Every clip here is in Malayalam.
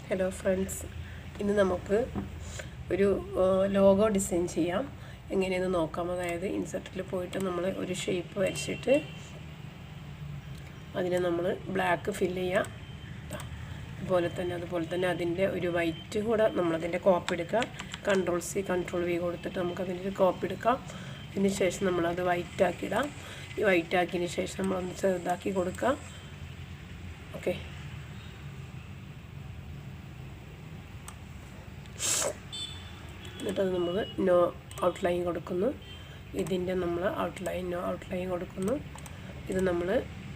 ഹലോ ഫ്രണ്ട്സ്, ഇന്ന് നമുക്ക് ഒരു ലോഗോ ഡിസൈൻ ചെയ്യാം. എങ്ങനെയെന്ന് നോക്കാം. അതായത് ഇൻസെർട്ടിൽ പോയിട്ട് നമ്മൾ ഒരു ഷേപ്പ് വരച്ചിട്ട് അതിനെ നമ്മൾ ബ്ലാക്ക് ഫില്ല് ചെയ്യാം. അതുപോലെ തന്നെ അതിൻ്റെ ഒരു വൈറ്റ് കൂടെ നമ്മളതിൻ്റെ കോപ്പി എടുക്കുക. Ctrl+C Ctrl+V കൊടുത്തിട്ട് നമുക്കതിൻ്റെ ഒരു കോപ്പി എടുക്കാം. അതിന് ശേഷം നമ്മളത് വൈറ്റ് ആക്കിയിടാം. ഈ വൈറ്റ് ആക്കിയതിന് ശേഷം നമ്മളൊന്ന് ചെറുതാക്കി കൊടുക്കാം. ഓക്കെ, എന്നിട്ടത് നമ്മൾ നോ ഔട്ട്ലൈൻ കൊടുക്കുന്നു. ഇതിൻ്റെ നമ്മൾ നോ ഔട്ട്ലൈൻ കൊടുക്കുന്നു. ഇത് നമ്മൾ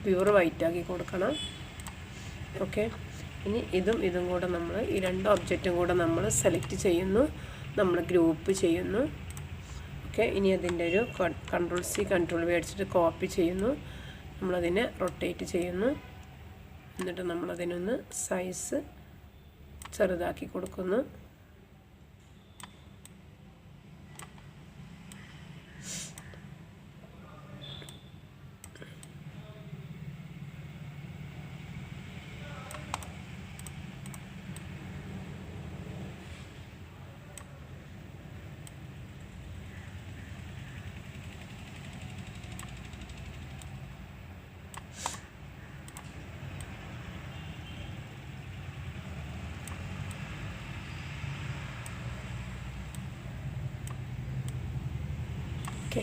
പ്യൂർ വൈറ്റ് ആക്കി കൊടുക്കണം. ഓക്കെ, ഇനി ഇതും കൂടെ നമ്മൾ ഈ രണ്ട് ഒബ്ജക്റ്റും കൂടെ നമ്മൾ സെലക്ട് ചെയ്യുന്നു, നമ്മൾ ഗ്രൂപ്പ് ചെയ്യുന്നു. ഓക്കെ, ഇനി അതിൻ്റെ ഒരു Ctrl+C Ctrl+V അടിച്ചിട്ട് കോപ്പി ചെയ്യുന്നു. നമ്മളതിനെ റൊട്ടേറ്റ് ചെയ്യുന്നു. എന്നിട്ട് നമ്മളതിനൊന്ന് സൈസ് ചെറുതാക്കി കൊടുക്കുന്നു. ഓക്കെ,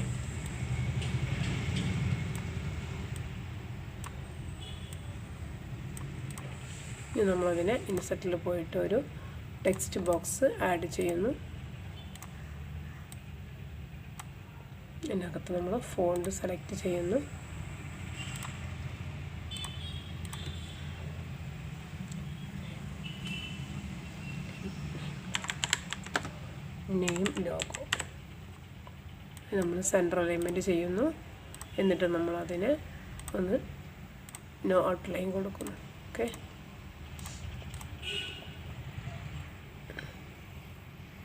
ഇനി നമ്മളതിനെ ഇൻസെർട്ടിൽ പോയിട്ട് ഒരു ടെക്സ്റ്റ് ബോക്സ് ആഡ് ചെയ്യുന്നു. ഇതിനകത്ത് നമ്മൾ ഫോണ്ട് സെലക്ട് ചെയ്യുന്നു. നെയിം ലോഗോ നമ്മൾ സെൻറ്റർ അലൈൻമെൻറ്റ് ചെയ്യുന്നു. എന്നിട്ട് നമ്മളതിനെ ഒന്ന് നോ ഔട്ട്ലൈൻ കൊടുക്കുന്നു. ഓക്കെ.